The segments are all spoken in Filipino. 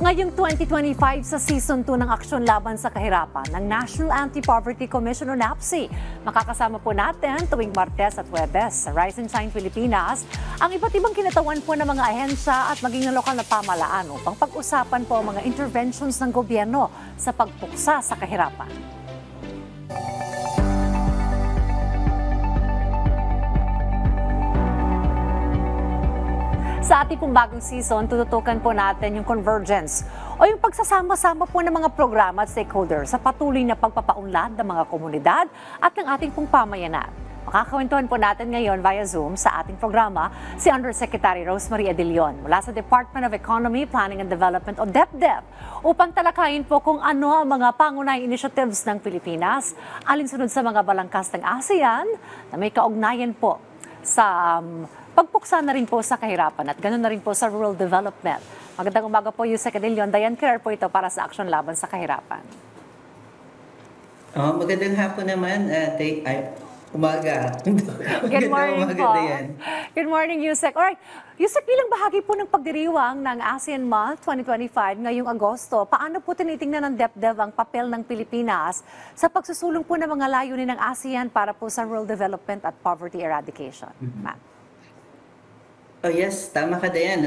Ngayong 2025 sa Season 2 ng Aksyon Laban sa Kahirapan ng National Anti-Poverty Commission o NAPSI. Makakasama po natin tuwing Martes at Huwebes sa Rise and Shine Pilipinas ang iba't ibang kinatawan po ng mga ahensya at maging ng lokal na pamahalaan upang pag-usapan po ang mga interventions ng gobyerno sa pagpuksa sa kahirapan. Sa ating pong bagong season, tututukan po natin yung convergence o yung pagsasama-sama po ng mga programa at stakeholders sa patuloy na pagpapaunlad ng mga komunidad at ng ating pong pamayanan. Makakawentuhan po natin ngayon via Zoom sa ating programa si Undersecretary Rosemary Adilion mula sa Department of Economy, Planning and Development o DepDep upang talakayin po kung ano ang mga pangunahing initiatives ng Pilipinas alinsunod sa mga balangkas ng ASEAN na may kaugnayan po sa pagpuksa na rin po sa kahirapan at ganoon na rin po sa rural development. Magandang umaga po, Yusek Adilion. Diane Kerr po ito para sa Aksyon Laban sa Kahirapan. Magandang hapon naman. Umaga. Good morning po. Good morning, Yusek. Alright, Yusek, bilang bahagi po ng pagdiriwang ng ASEAN Month 2025 ngayong Agosto, paano po tinitingnan ng DepDep ang papel ng Pilipinas sa pagsusulong po ng mga layunin ng ASEAN para po sa rural development at poverty eradication? Ma'am. Oh yes, tama ka Dayan.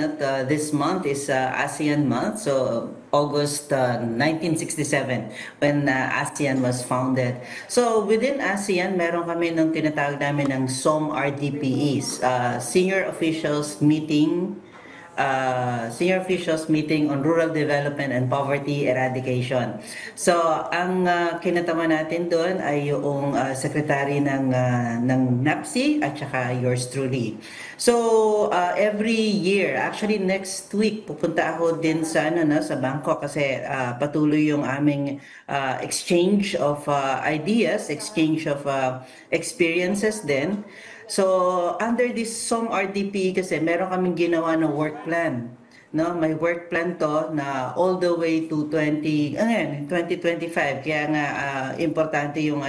This month is ASEAN Month, so August 1967 when ASEAN was founded. So within ASEAN, meron kami ng tinatawag namin ng SOM-RDPEs, Senior Officials Meeting on Rural Development and Poverty Eradication. So, ang kinatama natin doon ay yung secretary ng NAPSI at saka yours truly. So, every year, actually next week, pupunta ako din sa Bangkok kasi patuloy yung aming exchange of ideas, exchange of experiences din. So, under this SOM-RDP kasi meron kaming ginawa na work plan. No, may work plan to na all the way to 2025. Kaya nga importante yung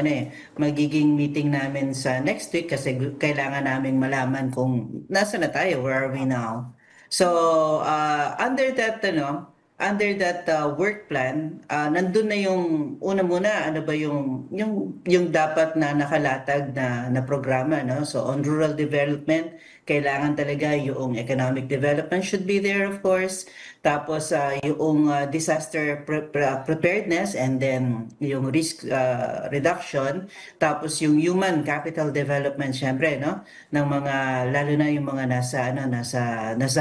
magiging meeting namin sa next week kasi kailangan naming malaman kung nasa na tayo, where are we now. So, under that work plan, nandun na yung una muna, ano ba yung dapat na nakalatag na programa, no? So on rural development, kailangan talaga yung economic development should be there, of course. Tapos yung disaster preparedness and then yung risk reduction. Tapos yung human capital development, syempre, no? Ng mga, lalo na yung mga nasa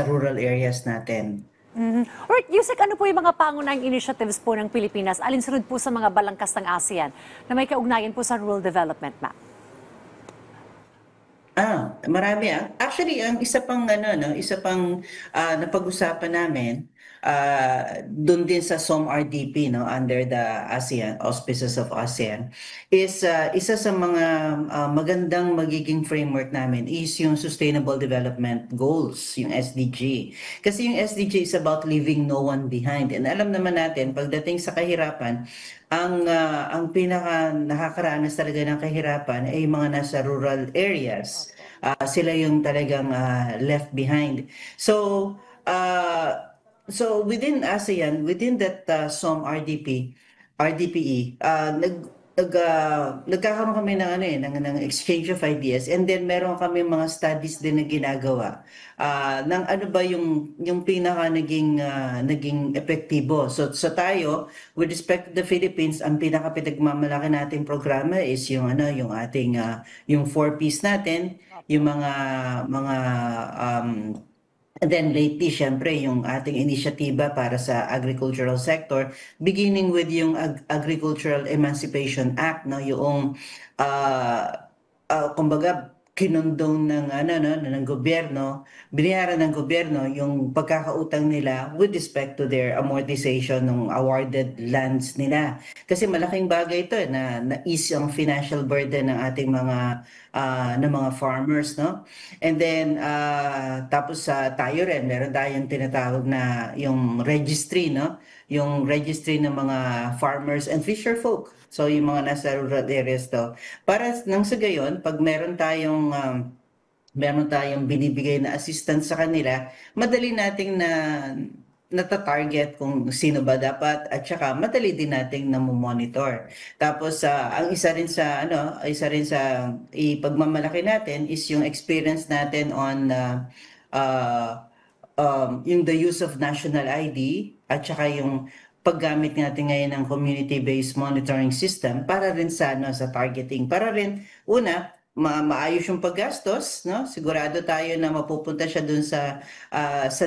rural areas natin. Alright, Yusek, ano po yung mga pangunahing initiatives po ng Pilipinas alinsunod po sa mga balangkas ng ASEAN na may kaugnayan po sa rural development, ma'am? Marami. Actually, ang isa pang napag-usapan namin doon din sa SOM-RDP, no, under the ASEAN auspices of ASEAN is isa sa mga magandang magiging framework namin is yung Sustainable Development Goals, yung SDG. Kasi yung SDG is about leaving no one behind. And alam naman natin, pagdating sa kahirapan, ang pinaka nakakaranas talaga ng kahirapan ay mga nasa rural areas. Sila yung talagang left behind. So within ASEAN, within that RDPE, nagkakaroon kami ng exchange of ideas, and then meron kami mga studies din na ginagawa ng ano ba yung pinaka naging epektibo. So tayo, with respect to the Philippines, ang pinaka pinagmamalaki nating programa is yung ating yung 4Ps natin, yung mga and then lately, syempre, yung ating inisyatiba para sa agricultural sector, beginning with yung Agricultural Emancipation Act, no, yung kumbaga kinondong ng gobyerno, binayaran ng gobyerno yung pagkakautang nila with respect to their amortization ng awarded lands nila. Kasi malaking bagay ito na ease ang financial burden ng ating mga farmers, no? And then tapos tayo rin, meron tayong tinatawag na yung registry, no? Yung registry ng mga farmers and fisher folk. So yung mga nasa rural areas to. Para nang sa gayon, pag meron tayong binibigay na assistance sa kanila, madali nating nata-target kung sino ba dapat at saka madali din nating namomonitor. Tapos ang isa rin sa ipagmamalaki natin is yung experience natin on yung the use of national ID at saka yung paggamit natin ngayon ng community-based monitoring system para rin sa targeting. Para rin, una, maayos yung paggastos, no? Sigurado tayo na mapupunta siya dun sa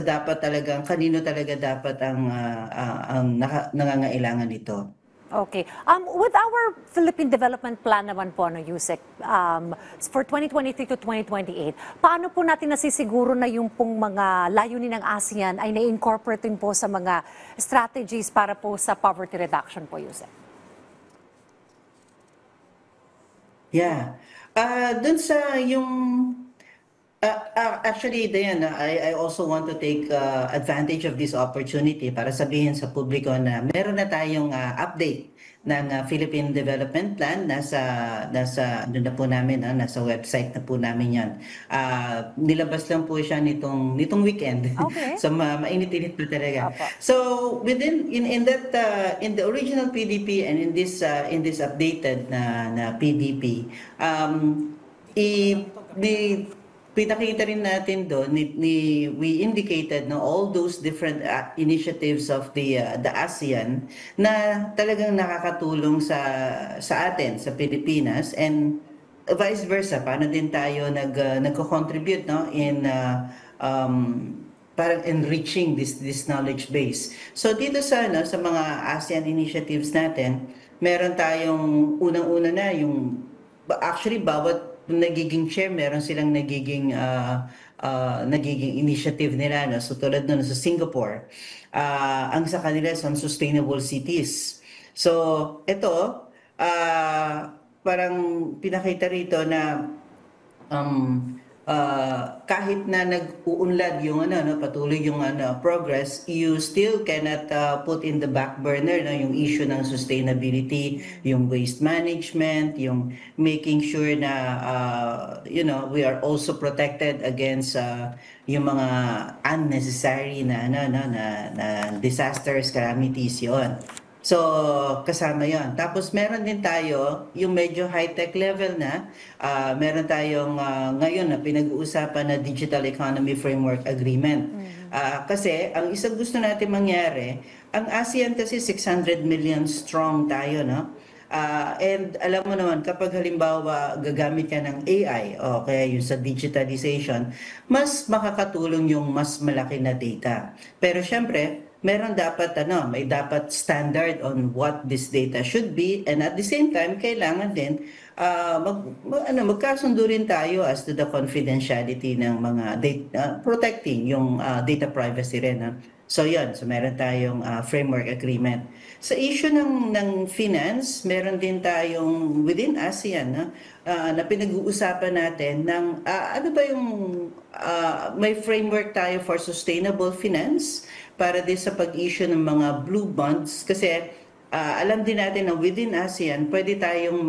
dapat talagang, kanino talaga dapat ang nangangailangan nito. Okay. With our Philippine Development Plan naman po, Yusek, for 2023 to 2028, paano po natin nasisiguro na yung pong mga layunin ng ASEAN ay na-incorporate din po sa mga strategies para po sa poverty reduction po, Yusek? Yeah. Dun sa yung actually, Diana, I also want to take advantage of this opportunity para sabihin sa publiko na meron na tayong update ng Philippine Development Plan. Nasa ano na po namin, nasa website na po namin yan. Nilabas lang po siya nitong weekend. Okay. So mainit-init po talaga. Opo. So in the original PDP and in this updated na PDP, pinakita rin natin doon, we indicated no, all those different initiatives of the ASEAN na talagang nakakatulong sa atin, sa Pilipinas, and vice versa, paano din tayo nagko-contribute no, in parang enriching this knowledge base. So dito sa mga ASEAN initiatives natin, meron tayong unang-una na yung actually bawat nagiging chair, meron silang nagiging initiative nila. No? So tulad nun sa Singapore, ang sa kanila is on sustainable cities. So ito, parang pinakita rito na kahit na nag-uunlad yung patuloy yung progress, you still cannot put in the back burner yung issue ng sustainability, yung waste management, yung making sure na we are also protected against yung mga unnecessary na disasters, calamities yon. So, kasama yon. Tapos meron din tayo yung medyo high-tech level na, meron tayong ngayon na pinag-uusapan na Digital Economy Framework Agreement. Kasi ang isang gusto natin mangyari, ang ASEAN kasi 600 million strong tayo, no? And alam mo naman, kapag halimbawa gagamit ka ng AI o kaya yung sa digitalization, mas makakatulong yung mas malaki na data. Pero syempre, meron dapat may dapat standard on what this data should be, and at the same time kailangan din magkasundo rin tayo as to the confidentiality ng mga data, protecting yung data privacy rin. So yun, so meron tayong framework agreement. Sa issue ng finance, meron din tayong within ASEAN na pinag-uusapan natin ng ano ba yung may framework tayo for sustainable finance para din sa pag-issue ng mga blue bonds, kasi alam din natin na within ASEAN pwede tayong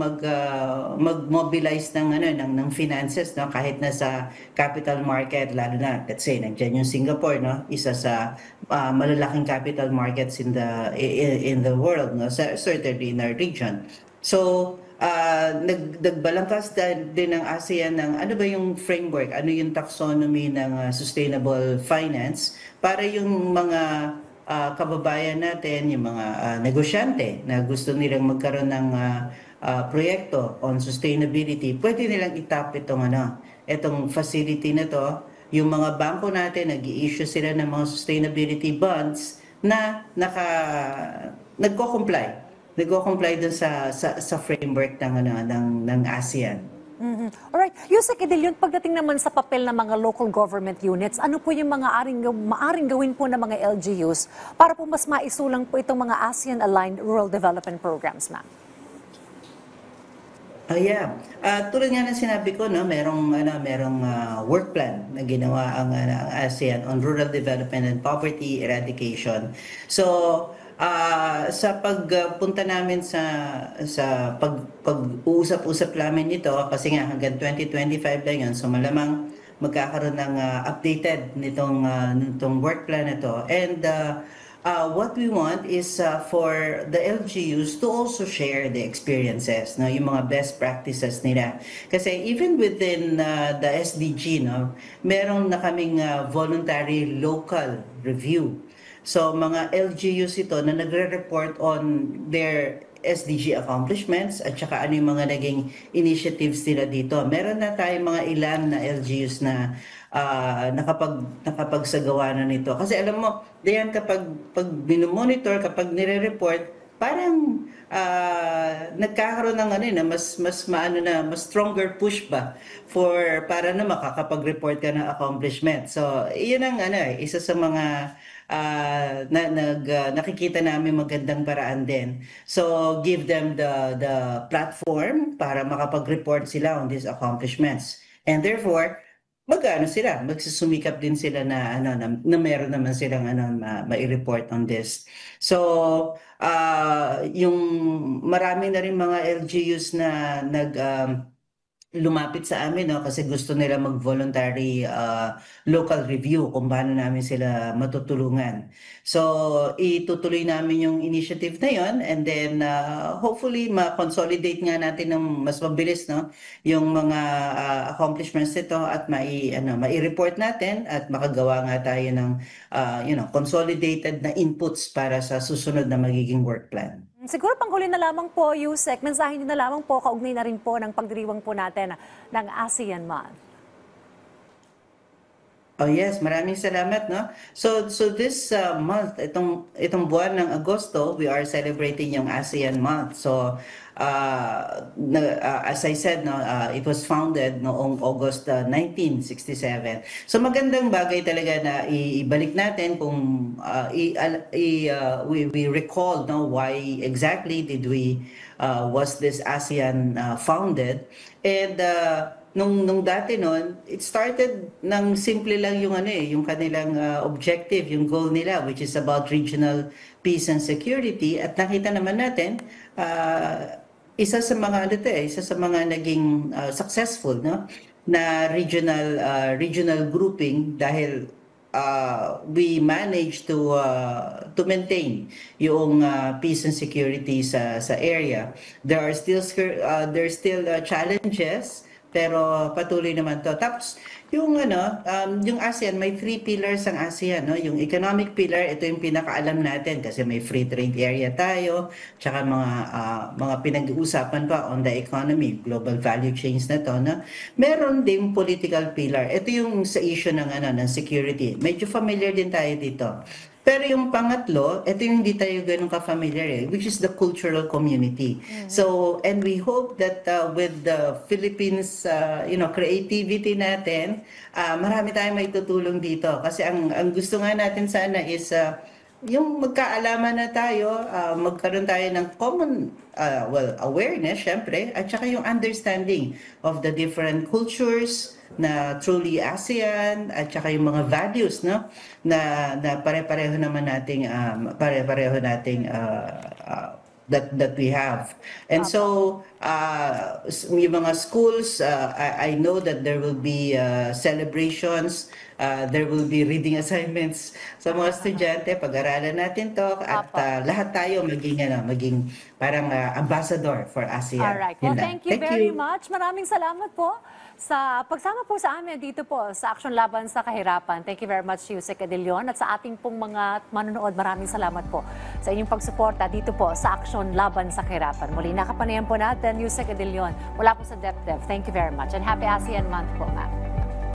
mag-mobilize ng finances, no, kahit na sa capital market, lalo na let's say nandiyan yung Singapore, no, isa sa malalaking capital markets in the world, no, certainly in our region. So nagbalangkas din ng ASEAN ng ano ba yung framework, ano yung taxonomy ng sustainable finance para yung mga kababayan natin, yung mga negosyante na gusto nilang magkaroon ng proyekto on sustainability, pwede nilang itap itong facility na to. Yung mga bangko natin, nag-i-issue sila ng mga sustainability bonds na nagko-comply dun sa framework ng ASEAN. Alright. Yusek Idil, pagdating naman sa papel ng mga local government units, ano po yung mga maaring gawin po ng mga LGUs para po mas maisulang po itong mga ASEAN-aligned rural development programs, ma'am? Yeah. Tulad nga ng sinabi ko, no, merong work plan na ginawa ang ASEAN on rural development and poverty eradication. So, sa pagpunta namin pag-uusap-usap namin ito, kasi nga hanggang 2025 lang yun, so malamang magkakaroon ng updated nitong work plan na to. And what we want is for the LGUs to also share the experiences, no, yung mga best practices nila. Kasi even within the SDG, no, meron na kaming voluntary local review. So mga LGUs ito na nagre-report on their SDG accomplishments at saka ano yung mga naging initiatives nila dito. Meron na tayong mga ilan na LGUs na nakapagsagawa na nito. Kasi alam mo, diyan kapag binomonitor, kapag nire-report, parang nagkakaroon ng mas stronger push ba para na makakapag-report ka ng accomplishment. So, iyon ang isa sa mga nakikita namin magandang paraan din. So, give them the platform para makapag-report sila on these accomplishments. And therefore, magsusumikap din sila na meron naman silang mai-report on this. So, yung marami na rin mga LGUs na lumapit sa amin, no, kasi gusto nila mag-voluntary local review kung paano namin sila matutulungan. So, itutuloy namin yung initiative na yon, and then hopefully ma-consolidate nga natin ng mas mabilis, no, yung mga accomplishments nito at mai-report natin at makagawa nga tayo ng consolidated na inputs para sa susunod na magiging work plan. Siguro panghuli na lamang po, Yusek, mensahe niyo na lamang po, kaugnay na rin po ng pagdiriwang po natin ng ASEAN Month. Oh yes, maraming salamat, no. So this month, itong buwan ng Agosto, we are celebrating yung ASEAN Month. So as I said, no, it was founded noong August 1967. So magandang bagay talaga na ibalik natin kung we recall, no, why exactly did we was this ASEAN founded. And nung dati noon, it started ng simple lang yung yung kanilang objective, yung goal nila, which is about regional peace and security. At nakita naman natin, isa sa mga naging successful, no, na regional grouping dahil we managed to maintain yung peace and security sa area. There's still challenges, pero patuloy naman to. Tapos yung yung ASEAN, may 3 pillars ang ASEAN, no? Yung economic pillar, ito yung pinakaalam natin kasi may free trade area tayo, tsaka mga pinag-uusapan pa on the economy, global value chains na to, no? Meron din political pillar. Ito yung sa issue ng security. Medyo familiar din tayo dito. Pero yung pangatlo, ito yung hindi tayo ganun ka-familiar, which is the cultural community. So, and we hope that with the Philippines, creativity natin, marami tayong may tutulong dito. Kasi ang gusto nga natin sana is yung magkaalaman na tayo, magkaroon tayo ng common awareness, syempre, at saka yung understanding of the different cultures na truly ASEAN, at saka yung mga values, no, na pare-pareho naman nating that we have. And so yung mga schools, I know that there will be celebrations, there will be reading assignments sa mga estudyante. Pag-aralan natin to at lahat tayo maging parang ambassador for ASEAN. Alright. Well, thank you very much. Maraming salamat po sa pagsama po sa amin dito po sa Aksyon Laban sa Kahirapan. Thank you very much, Yusek Adelion. At sa ating pong mga manonood, maraming salamat po sa inyong pagsuporta dito po sa Aksyon Laban sa Kahirapan. Muli, nakapanayan po natin, Yusek Adelion, mula po sa DepDev. Thank you very much and happy ASEAN Month po, ma'am.